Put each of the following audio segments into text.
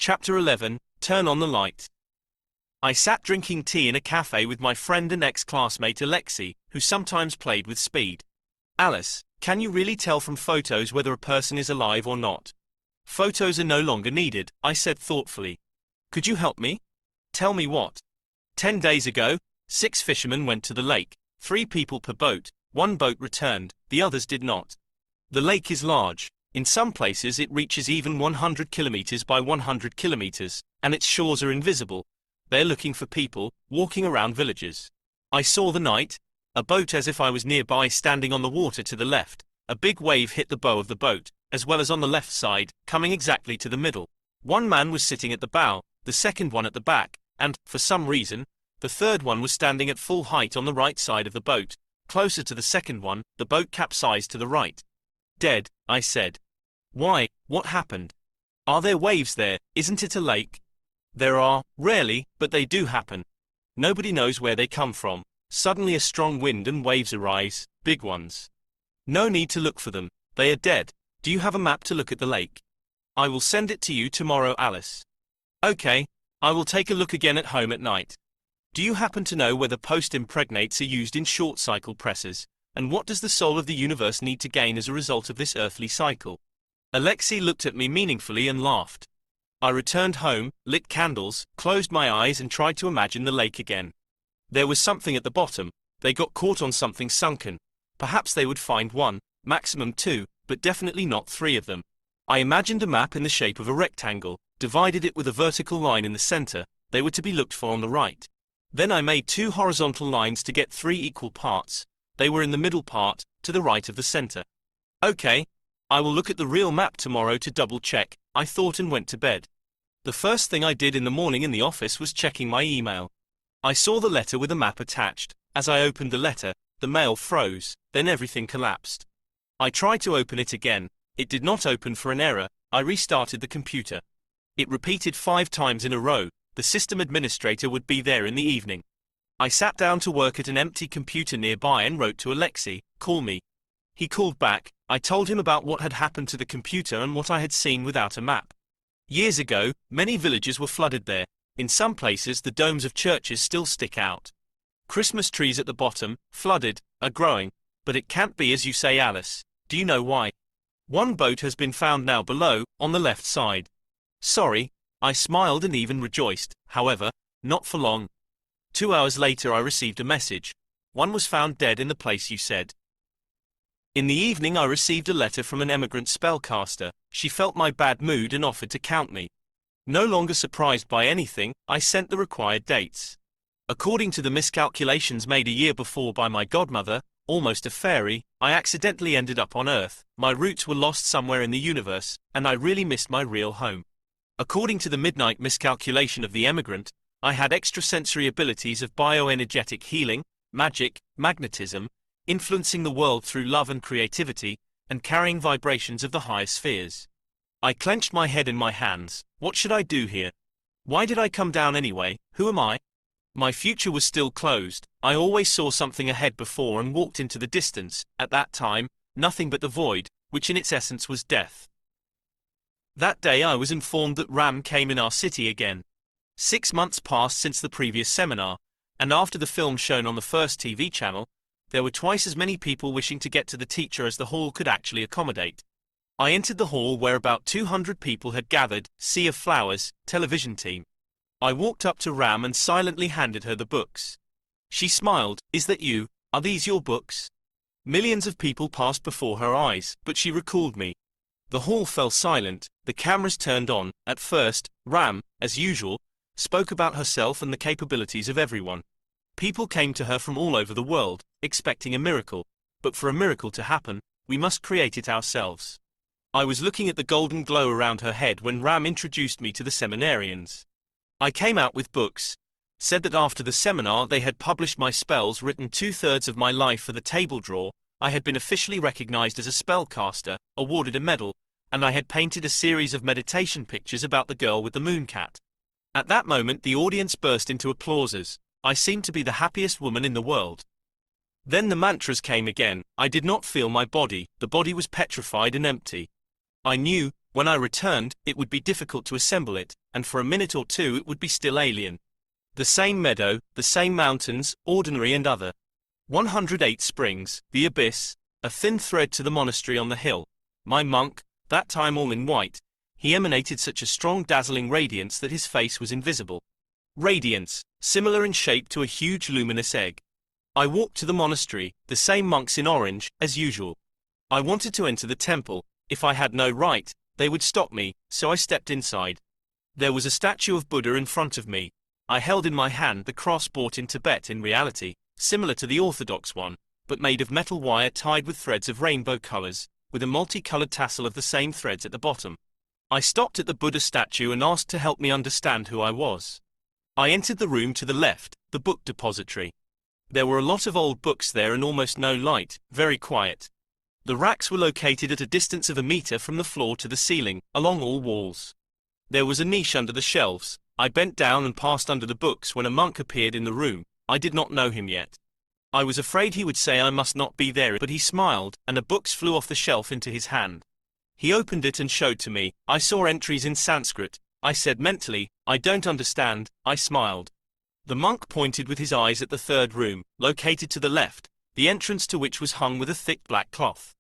Chapter 11, Turn on the Light. I sat drinking tea in a cafe with my friend and ex-classmate Alexei, who sometimes played with speed. Alice, can you really tell from photos whether a person is alive or not? Photos are no longer needed, I said thoughtfully. Could you help me? Tell me what? 10 days ago, 6 fishermen went to the lake, 3 people per boat, 1 boat returned, the others did not. The lake is large. In some places it reaches even 100 kilometers by 100 kilometers, and its shores are invisible. They're looking for people, walking around villages. I saw the night, a boat as if I was nearby standing on the water to the left. A big wave hit the bow of the boat, as well as on the left side, coming exactly to the middle. 1 man was sitting at the bow, the second one at the back, and, for some reason, the third one was standing at full height on the right side of the boat, closer to the second one. The boat capsized to the right. Dead, I said. Why, what happened? Are there waves there? Isn't it a lake? There are, rarely, but they do happen. Nobody knows where they come from. Suddenly a strong wind and waves arise, big ones. No need to look for them, they are dead. Do you have a map to look at the lake? I will send it to you tomorrow, Alice. Okay, I will take a look again at home at night. Do you happen to know whether post-impregnates are used in short-cycle presses, and what does the soul of the universe need to gain as a result of this earthly cycle? Alexei looked at me meaningfully and laughed. I returned home, lit candles, closed my eyes and tried to imagine the lake again. There was something at the bottom. They got caught on something sunken. Perhaps they would find 1, maximum 2, but definitely not 3 of them. I imagined a map in the shape of a rectangle, divided it with a vertical line in the center. They were to be looked for on the right. Then I made 2 horizontal lines to get 3 equal parts. They were in the middle part, to the right of the center. Okay, I will look at the real map tomorrow to double check, I thought, and went to bed. The first thing I did in the morning in the office was checking my email. I saw the letter with a map attached. As I opened the letter, the mail froze, then everything collapsed. I tried to open it again. It did not open for an error. I restarted the computer. It repeated 5 times in a row. The system administrator would be there in the evening. I sat down to work at an empty computer nearby and wrote to Alexei, call me. He called back. I told him about what had happened to the computer and what I had seen without a map. Years ago, many villages were flooded there. In some places the domes of churches still stick out. Christmas trees at the bottom, flooded, are growing. But it can't be as you say, Alice. Do you know why? 1 boat has been found now below, on the left side. Sorry. I smiled and even rejoiced, however, not for long. 2 hours later I received a message. 1 was found dead in the place you said. In the evening I received a letter from an emigrant spellcaster. She felt my bad mood and offered to count me. No longer surprised by anything, I sent the required dates. According to the miscalculations made a year before by my godmother, almost a fairy, I accidentally ended up on Earth. My roots were lost somewhere in the universe, and I really missed my real home. According to the midnight miscalculation of the emigrant, I had extrasensory abilities of bioenergetic healing, magic, magnetism, influencing the world through love and creativity, and carrying vibrations of the higher spheres. I clenched my head in my hands. What should I do here? Why did I come down anyway? Who am I? My future was still closed. I always saw something ahead before and walked into the distance. At that time, nothing but the void, which in its essence was death. That day I was informed that Ram came in our city again. 6 months passed since the previous seminar, and after the film shown on the first TV channel, there were twice as many people wishing to get to the teacher as the hall could actually accommodate. I entered the hall where about 200 people had gathered, sea of flowers, television team. I walked up to Ram and silently handed her the books. She smiled. Is that you? Are these your books? Millions of people passed before her eyes, but she recalled me. The hall fell silent, the cameras turned on. At first, Ram, as usual, spoke about herself and the capabilities of everyone. People came to her from all over the world, expecting a miracle. But for a miracle to happen, we must create it ourselves. I was looking at the golden glow around her head when Ram introduced me to the seminarians. I came out with books, said that after the seminar they had published my spells, written 2/3 of my life for the table drawer. I had been officially recognized as a spellcaster, awarded a medal, and I had painted a series of meditation pictures about the girl with the mooncat. At that moment the audience burst into applauses. I seemed to be the happiest woman in the world. Then the mantras came again. I did not feel my body. The body was petrified and empty. I knew, When I returned, it would be difficult to assemble it, and for a minute or two it would be still alien. The same meadow, the same mountains, ordinary and other. 108 springs, the abyss, a thin thread to the monastery on the hill. My monk, that time all in white, he emanated such a strong dazzling radiance that his face was invisible. Radiance, similar in shape to a huge luminous egg. I walked to the monastery, the same monks in orange, as usual. I wanted to enter the temple. If I had no right, they would stop me, so I stepped inside. There was a statue of Buddha in front of me. I held in my hand the cross bought in Tibet in reality, similar to the orthodox one, but made of metal wire tied with threads of rainbow colors, with a multicolored tassel of the same threads at the bottom. I stopped at the Buddha statue and asked to help me understand who I was. I entered the room to the left, the book depository. There were a lot of old books there and almost no light, very quiet. The racks were located at a distance of a meter from the floor to the ceiling, along all walls. There was a niche under the shelves. I bent down and passed under the books when a monk appeared in the room. I did not know him yet. I was afraid he would say I must not be there, but he smiled, and the books flew off the shelf into his hand. He opened it and showed to me. I saw entries in Sanskrit. I said mentally, I don't understand. I smiled. The monk pointed with his eyes at the third room, located to the left, the entrance to which was hung with a thick black cloth.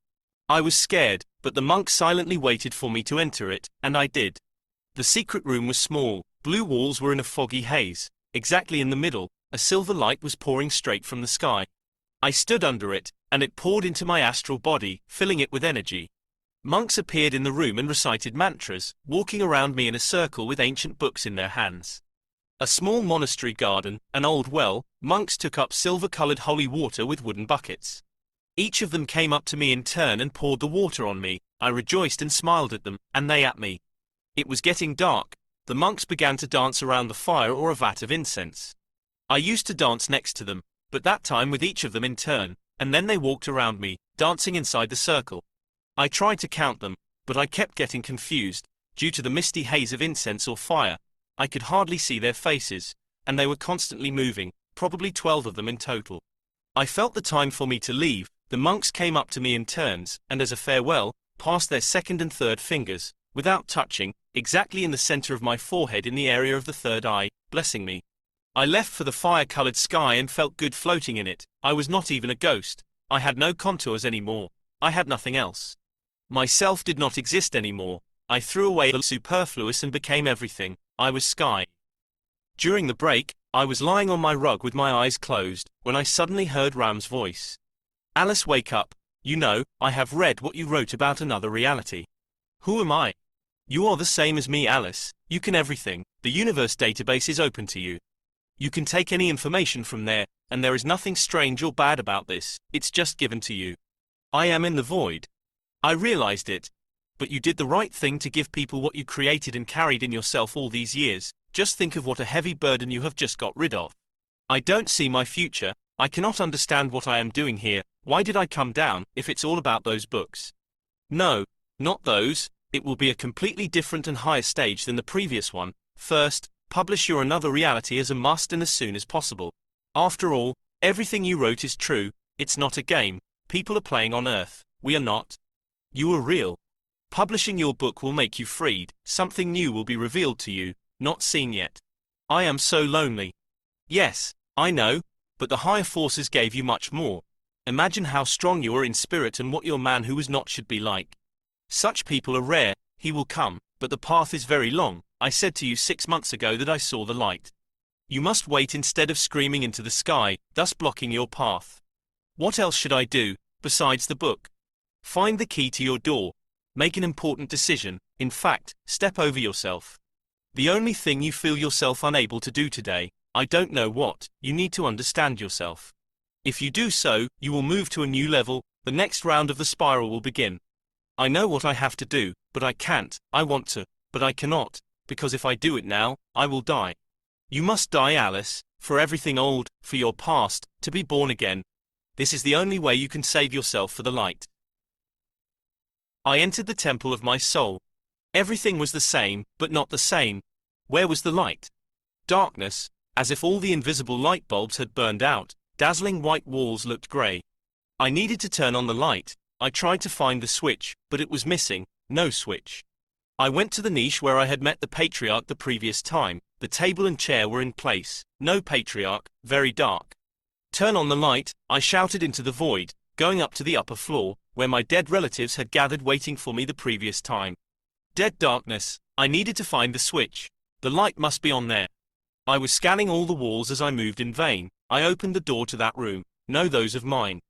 I was scared, but the monk silently waited for me to enter it, and I did. The secret room was small. Blue walls were in a foggy haze. Exactly in the middle, a silver light was pouring straight from the sky. I stood under it, and it poured into my astral body, filling it with energy. Monks appeared in the room and recited mantras, walking around me in a circle with ancient books in their hands. A small monastery garden, an old well, monks took up silver-colored holy water with wooden buckets. Each of them came up to me in turn and poured the water on me. I rejoiced and smiled at them, and they at me. It was getting dark. The monks began to dance around the fire or a vat of incense. I used to dance next to them, but that time with each of them in turn, and then they walked around me, dancing inside the circle. I tried to count them, but I kept getting confused. Due to the misty haze of incense or fire, I could hardly see their faces, and they were constantly moving, probably 12 of them in total. I felt the time for me to leave. The monks came up to me in turns, and as a farewell, passed their second and third fingers, without touching, exactly in the center of my forehead in the area of the third eye, blessing me. I left for the fire-colored sky and felt good floating in it. I was not even a ghost. I had no contours anymore. I had nothing else. Myself did not exist anymore. I threw away the superfluous and became everything. I was sky. During the break, I was lying on my rug with my eyes closed, when I suddenly heard Ram's voice. Alice, wake up. You know, I have read what you wrote about another reality. Who am I? You are the same as me, Alice. You can everything. The universe database is open to you. You can take any information from there, and there is nothing strange or bad about this. It's just given to you. I am in the void. I realized it. But you did the right thing to give people what you created and carried in yourself all these years. Just think of what a heavy burden you have just got rid of. I don't see my future. I cannot understand what I am doing here. Why did I come down, if it's all about those books? No, not those. It will be a completely different and higher stage than the previous one. First, publish your another reality as a must and as soon as possible. After all, everything you wrote is true. It's not a game. People are playing on Earth. We are not. You are real. Publishing your book will make you freed. Something new will be revealed to you, not seen yet. I am so lonely. Yes, I know, but the higher forces gave you much more. Imagine how strong you are in spirit and what your man who was not should be like. Such people are rare. He will come, but the path is very long. I said to you 6 months ago that I saw the light. You must wait instead of screaming into the sky, thus blocking your path. What else should I do, besides the book? Find the key to your door. Make an important decision. In fact, step over yourself. The only thing you feel yourself unable to do today, I don't know what, you need to understand yourself. If you do so, you will move to a new level. The next round of the spiral will begin. I know what I have to do, but I can't. I want to, but I cannot, because if I do it now, I will die. You must die, Alice, for everything old, for your past, to be born again. This is the only way you can save yourself for the light. I entered the temple of my soul. Everything was the same, but not the same. Where was the light? Darkness, as if all the invisible light bulbs had burned out. Dazzling white walls looked grey. I needed to turn on the light. I tried to find the switch, but it was missing. No switch. I went to the niche where I had met the patriarch the previous time. The table and chair were in place. No patriarch, very dark. Turn on the light, I shouted into the void, going up to the upper floor, where my dead relatives had gathered waiting for me the previous time. Dead darkness. I needed to find the switch. The light must be on there. I was scanning all the walls as I moved in vain. I opened the door to that room. No, those of mine.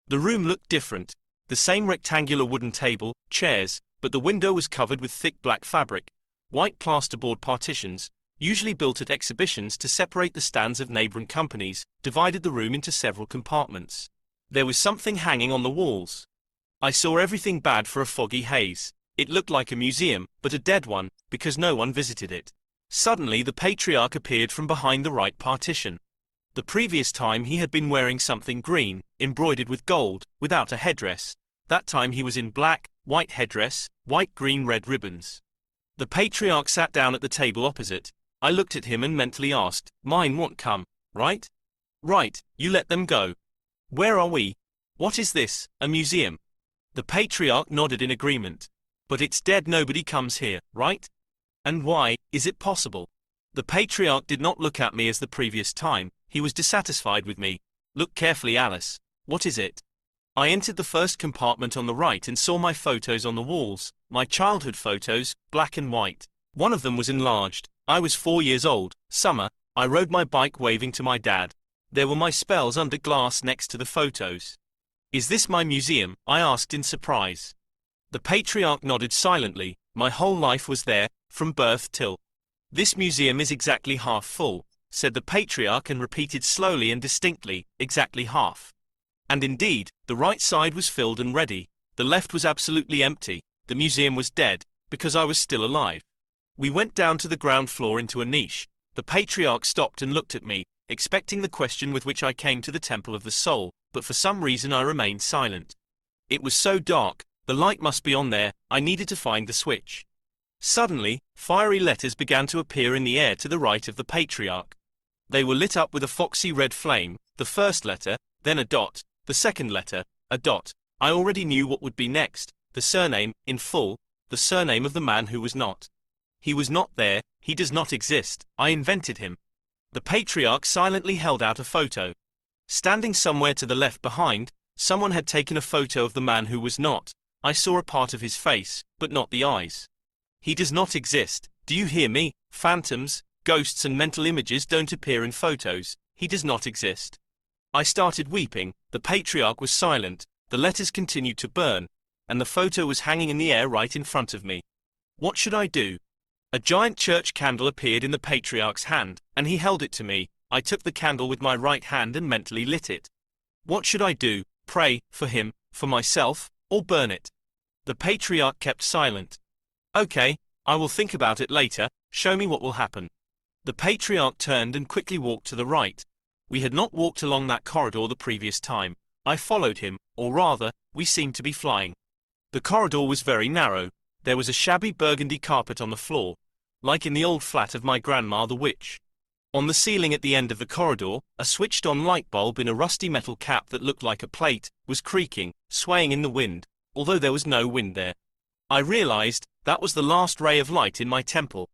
The room looked different. The same rectangular wooden table, chairs, but the window was covered with thick black fabric. White plasterboard partitions, usually built at exhibitions to separate the stands of neighboring companies, divided the room into several compartments. There was something hanging on the walls. I saw everything bad for a foggy haze. It looked like a museum, but a dead one, because no one visited it. Suddenly the patriarch appeared from behind the right partition. The previous time he had been wearing something green, embroidered with gold, without a headdress. That time he was in black, white headdress, white, green, red ribbons. The patriarch sat down at the table opposite. I looked at him and mentally asked, mine won't come, right? Right, you let them go. Where are we? What is this, a museum? The patriarch nodded in agreement. But it's dead, nobody comes here, right? And why, is it possible? The patriarch did not look at me as the previous time. He was dissatisfied with me. Look carefully, Alice. What is it? I entered the first compartment on the right and saw my photos on the walls, my childhood photos, black and white. One of them was enlarged. I was 4 years old, summer. I rode my bike waving to my dad. There were my spells under glass next to the photos. Is this my museum? I asked in surprise. The patriarch nodded silently. My whole life was there, from birth till. This museum is exactly half full, said the patriarch and repeated slowly and distinctly, exactly half. And indeed, the right side was filled and ready. The left was absolutely empty. The museum was dead, because I was still alive. We went down to the ground floor into a niche. The patriarch stopped and looked at me, expecting the question with which I came to the Temple of the Soul, but for some reason I remained silent. It was so dark, the light must be on there, I needed to find the switch. Suddenly, fiery letters began to appear in the air to the right of the patriarch. They were lit up with a foxy red flame, the first letter, then a dot, the second letter, a dot. I already knew what would be next, the surname, in full, the surname of the man who was not. He was not there, he does not exist, I invented him. The patriarch silently held out a photo. Standing somewhere to the left behind, someone had taken a photo of the man who was not. I saw a part of his face, but not the eyes. He does not exist, do you hear me? Phantoms, ghosts and mental images don't appear in photos, he does not exist. I started weeping, the patriarch was silent, the letters continued to burn, and the photo was hanging in the air right in front of me. What should I do? A giant church candle appeared in the patriarch's hand, and he held it to me. I took the candle with my right hand and mentally lit it. What should I do? Pray, for him, for myself, or burn it? The patriarch kept silent. Okay, I will think about it later, show me what will happen. The patriarch turned and quickly walked to the right. We had not walked along that corridor the previous time. I followed him, or rather, we seemed to be flying. The corridor was very narrow. There was a shabby burgundy carpet on the floor, like in the old flat of my grandma the witch. On the ceiling at the end of the corridor, a switched-on light bulb in a rusty metal cap that looked like a plate, was creaking, swaying in the wind, although there was no wind there. I realized that was the last ray of light in my temple.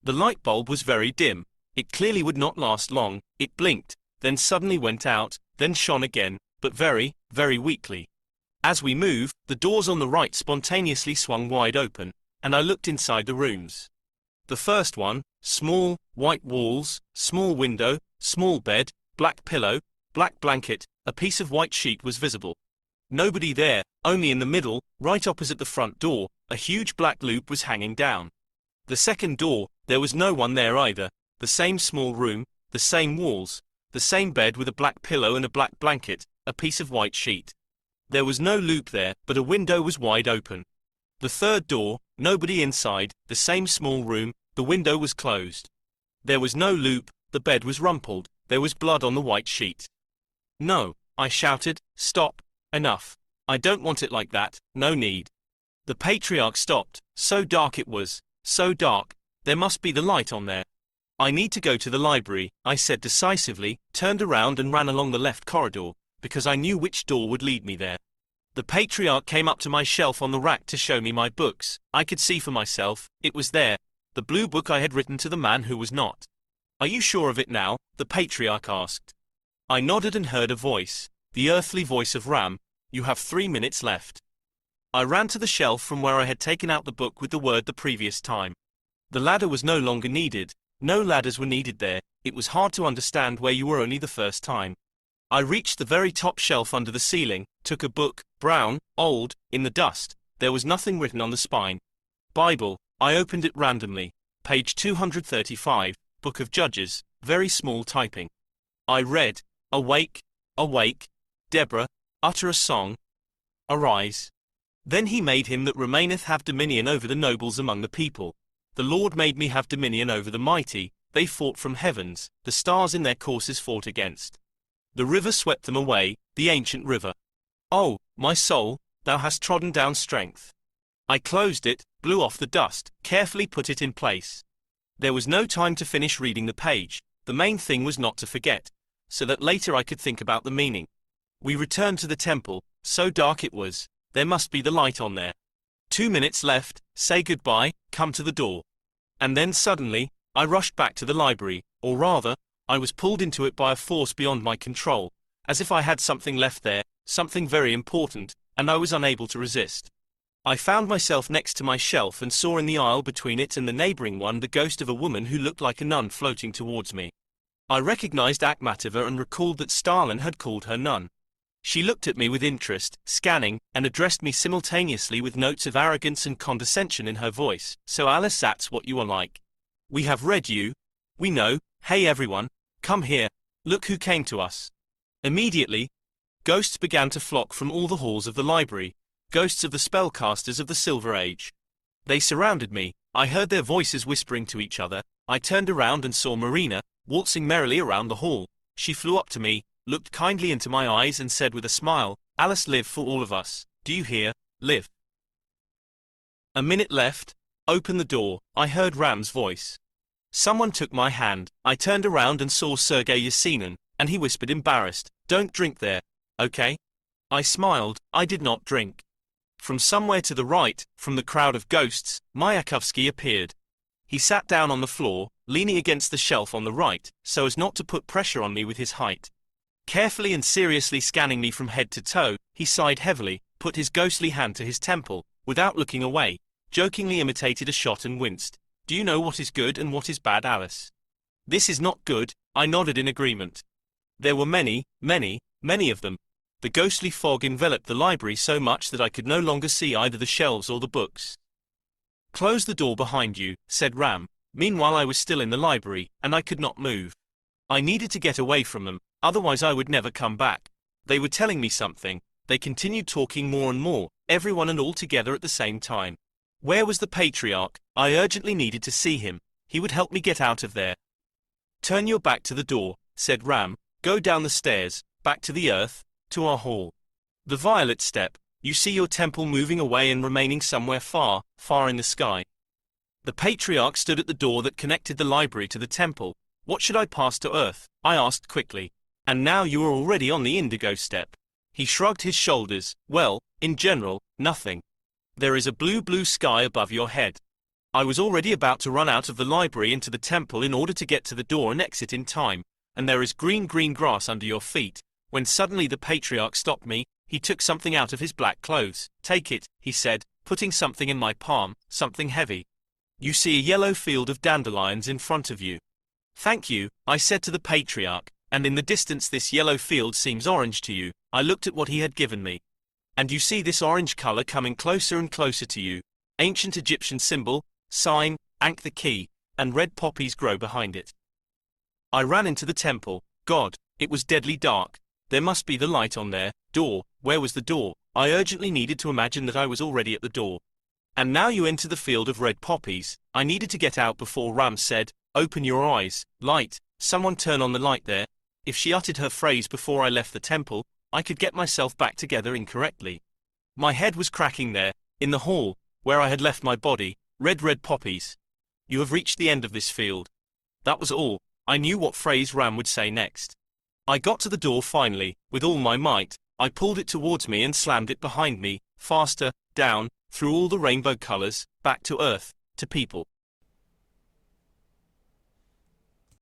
The light bulb was very dim. It clearly would not last long. It blinked, then suddenly went out, then shone again, but very, very weakly. As we moved, the doors on the right spontaneously swung wide open, and I looked inside the rooms. The first one, small, white walls, small window, small bed, black pillow, black blanket, a piece of white sheet was visible. Nobody there, only in the middle, right opposite the front door, a huge black loop was hanging down. The second door, there was no one there either, the same small room, the same walls, the same bed with a black pillow and a black blanket, a piece of white sheet. There was no loop there, but a window was wide open. The third door, nobody inside, the same small room, the window was closed. There was no loop, the bed was rumpled, there was blood on the white sheet. No, I shouted, stop, enough. I don't want it like that, no need. The patriarch stopped, so dark it was, so dark, there must be the light on there. I need to go to the library, I said decisively, turned around and ran along the left corridor, because I knew which door would lead me there. The patriarch came up to my shelf on the rack to show me my books. I could see for myself, it was there, the blue book I had written to the man who was not. Are you sure of it now? The patriarch asked. I nodded and heard a voice, the earthly voice of Ram. You have 3 minutes left. I ran to the shelf from where I had taken out the book with the word the previous time. The ladder was no longer needed. No ladders were needed there. It was hard to understand where you were only the first time. I reached the very top shelf under the ceiling, took a book, brown, old, in the dust. There was nothing written on the spine. Bible. I opened it randomly. Page 235, Book of Judges, very small typing. I read, Awake, awake, Deborah, utter a song. Arise. Then he made him that remaineth have dominion over the nobles among the people. The Lord made me have dominion over the mighty. They fought from heavens, the stars in their courses fought against. The river swept them away, the ancient river. Oh, my soul, thou hast trodden down strength. I closed it, blew off the dust, carefully put it in place. There was no time to finish reading the page. The main thing was not to forget, so that later I could think about the meaning. We returned to the temple. So dark it was, there must be the light on there. 2 minutes left, say goodbye, come to the door. And then suddenly, I rushed back to the library, or rather, I was pulled into it by a force beyond my control, as if I had something left there, something very important, and I was unable to resist. I found myself next to my shelf and saw in the aisle between it and the neighboring one the ghost of a woman who looked like a nun floating towards me. I recognized Akhmatova and recalled that Stalin had called her nun. She looked at me with interest, scanning, and addressed me simultaneously with notes of arrogance and condescension in her voice. So Alice, that's what you are like. We have read you. We know. Hey everyone, come here. Look who came to us. Immediately, ghosts began to flock from all the halls of the library, ghosts of the spellcasters of the Silver Age. They surrounded me. I heard their voices whispering to each other. I turned around and saw Marina, waltzing merrily around the hall. She flew up to me, looked kindly into my eyes and said with a smile, Alice, live for all of us. Do you hear? Live. A minute left. Open the door. I heard Ram's voice. Someone took my hand. I turned around and saw Sergei Yesenin, and he whispered embarrassed, don't drink there, okay? I smiled. I did not drink. From somewhere to the right, from the crowd of ghosts, Mayakovsky appeared. He sat down on the floor, leaning against the shelf on the right, so as not to put pressure on me with his height. Carefully and seriously scanning me from head to toe, he sighed heavily, put his ghostly hand to his temple, without looking away, jokingly imitated a shot and winced. Do you know what is good and what is bad, Alice? This is not good, I nodded in agreement. There were many of them. The ghostly fog enveloped the library so much that I could no longer see either the shelves or the books. Close the door behind you, said Ram. Meanwhile I was still in the library, and I could not move. I needed to get away from them, otherwise I would never come back. They were telling me something. They continued talking more and more, everyone and all together at the same time. Where was the patriarch? I urgently needed to see him. He would help me get out of there. Turn your back to the door, said Ram. Go down the stairs, back to the earth, to our hall. The violet step. You see your temple moving away and remaining somewhere far, far in the sky. The patriarch stood at the door that connected the library to the temple. What should I pass to earth? I asked quickly. And now you are already on the indigo step. He shrugged his shoulders. Well, in general, nothing. There is a blue sky above your head. I was already about to run out of the library into the temple in order to get to the door and exit in time, and there is green grass under your feet, when suddenly the patriarch stopped me. He took something out of his black clothes. Take it, he said, putting something in my palm, something heavy. You see a yellow field of dandelions in front of you. Thank you, I said to the patriarch, and in the distance this yellow field seems orange to you. I looked at what he had given me. And you see this orange color coming closer and closer to you. Ancient Egyptian symbol, sign, Ankh the key, and red poppies grow behind it. I ran into the temple. God, it was deadly dark. There must be the light on there. Door, where was the door? I urgently needed to imagine that I was already at the door. And now you enter the field of red poppies. I needed to get out before Ram said, open your eyes. Light, someone turn on the light there. If she uttered her phrase before I left the temple, I could get myself back together incorrectly. My head was cracking there, in the hall, where I had left my body. Red poppies. You have reached the end of this field. That was all. I knew what phrase Ram would say next. I got to the door finally, with all my might. I pulled it towards me and slammed it behind me, faster, down, through all the rainbow colors, back to earth, to people.